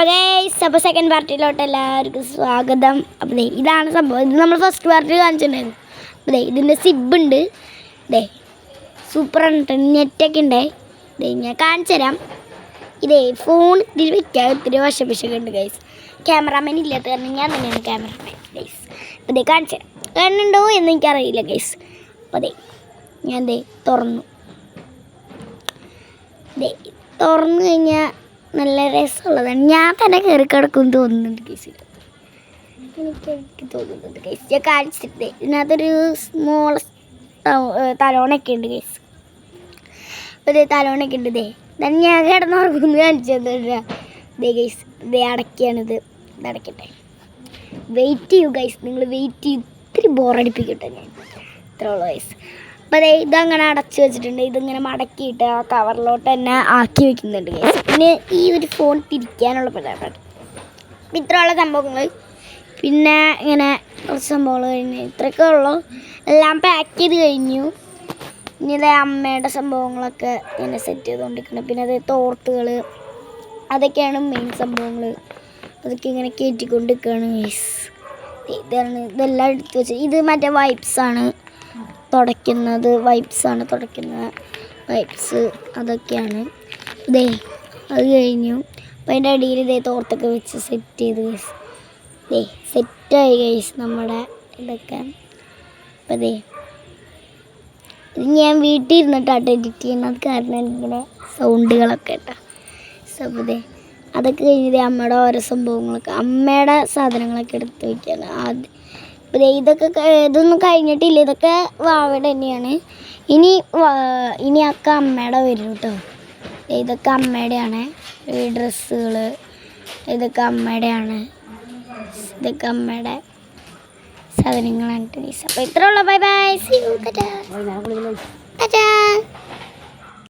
അപ്പോൾ ഗൈസ് അപ്പോൾ സെക്കൻഡ് പാർട്ടിയിലോട്ട് എല്ലാവർക്കും സ്വാഗതം. അപ്പോൾ ഇതാണ് സംഭവം. ഇത് നമ്മൾ ഫസ്റ്റ് പാർട്ടിൽ കാണിച്ചിട്ടുണ്ടായിരുന്നു. അപ്പോൾ ഇതിൻ്റെ സിബ് ഉണ്ട്. സൂപ്പർ നെറ്റൊക്കെ ഉണ്ട്. ഞാൻ കാണിച്ചു തരാം. ഫോൺ ഇതിൽ വയ്ക്കാൻ ഒത്തിരി വശപിശൊക്കെ ഉണ്ട് ഗൈസ്. ക്യാമറാമാൻ ഇല്ലാത്ത കാരണം ഞാൻ തന്നെയാണ് ക്യാമറാമാൻ ഗൈസ്. അപ്പോൾ കാണിച്ചു തരാം. കണ്ണുണ്ടോ എന്ന് എനിക്കറിയില്ല ഗൈസ്. അപ്പോൾ ഞാൻ തുറന്നു കഴിഞ്ഞാൽ നല്ല രസമുള്ളതാണ്. ഞാൻ തന്നെ കയറി കിടക്കും തോന്നുന്നുണ്ട് കേസിൽ. എനിക്ക് തോന്നുന്നുണ്ട് കേസ്. ഞാൻ കാണിച്ചിട്ട് ഇതിനകത്തൊരു സ്മോൾ തലോണൊക്കെ ഉണ്ട് കേസ്. ഒരു തലോണൊക്കെ ഉണ്ട്. ഞാൻ കിടന്നുറങ്ങുന്നു കാണിച്ചത് ഗൈസ്. അടയ്ക്കാണിത്. അടയ്ക്കട്ടെ. വെയിറ്റ് ചെയ്യൂ ഗൈസ്. നിങ്ങൾ വെയിറ്റ് ചെയ്ത് ഇത്തിരി ബോറടിപ്പിക്കട്ടെ. ഞാൻ ഇത്ര ഉള്ളു ഗൈസ്. അപ്പോൾ ഇതങ്ങനെ അടച്ചു വെച്ചിട്ടുണ്ട്. ഇതിങ്ങനെ മടക്കിയിട്ട് ആ കവറിലോട്ട് തന്നെ ആക്കി വെക്കുന്നുണ്ട് ഗൈസ്. പിന്നെ ഈ ഒരു ഫോൺ തിരിക്കാനുള്ള പരിപാടി. ഇത്രയുള്ള സംഭവങ്ങൾ. പിന്നെ ഇങ്ങനെ കുറച്ച് സംഭവങ്ങൾ കഴിഞ്ഞ് ഇത്രയൊക്കെ ഉള്ളു. എല്ലാം പാക്ക് ചെയ്ത് കഴിഞ്ഞു. ഇനി അമ്മയുടെ സംഭവങ്ങളൊക്കെ ഇങ്ങനെ സെറ്റ് ചെയ്തുകൊണ്ടിരിക്കണം. പിന്നെ തോർത്തുകൾ, അതൊക്കെയാണ് മെയിൻ സംഭവങ്ങൾ. അതൊക്കെ ഇങ്ങനെ കയറ്റിക്കൊണ്ടിരിക്കുകയാണ് ഗൈസ്. ഇതെല്ലാം എടുത്ത് വെച്ച് ഇത് മറ്റേ വൈപ്സാണ് തുടയ്ക്കുന്നത്. തുടയ്ക്കുന്ന വൈപ്സ് അതൊക്കെയാണ്. അത് കഴിഞ്ഞു. അപ്പോൾ അതിൻ്റെ അടിയിൽ തോർത്തൊക്കെ വെച്ച് സെറ്റ് ചെയ്ത് ഗൈസ്. സെറ്റായി ഗൈസ് നമ്മുടെ ഇതൊക്കെ. അപ്പോൾ ഇത് ഞാൻ വീട്ടിൽ ഇരുന്നിട്ടാട്ടോ എഡിറ്റ് ചെയ്യുന്നത്. കാരണം എനിക്കിങ്ങനെ സൗണ്ടുകളൊക്കെ കേട്ടോ. അപ്പോൾ അതൊക്കെ കഴിഞ്ഞത് അമ്മയുടെ ഓരോ സംഭവങ്ങളൊക്കെ, അമ്മയുടെ സാധനങ്ങളൊക്കെ എടുത്ത് വയ്ക്കുകയാണ് ആദ്യം. അപ്പോൾ ഇതൊന്നും കഴിഞ്ഞിട്ടില്ല. ഇതൊക്കെ വാവയുടെ തന്നെയാണ്. ഇനി ഒക്കെ അമ്മയുടെ വരും കേട്ടോ. ഇതൊക്കെ അമ്മയുടെയാണ്. ഈ ഡ്രസ്സുകൾ ഇതൊക്കെ അമ്മയുടെയാണ്. ഇതൊക്കെ അമ്മയുടെ സാധനങ്ങളാണ്. അപ്പോൾ ഇത്രയുള്ള. Bye bye. See U.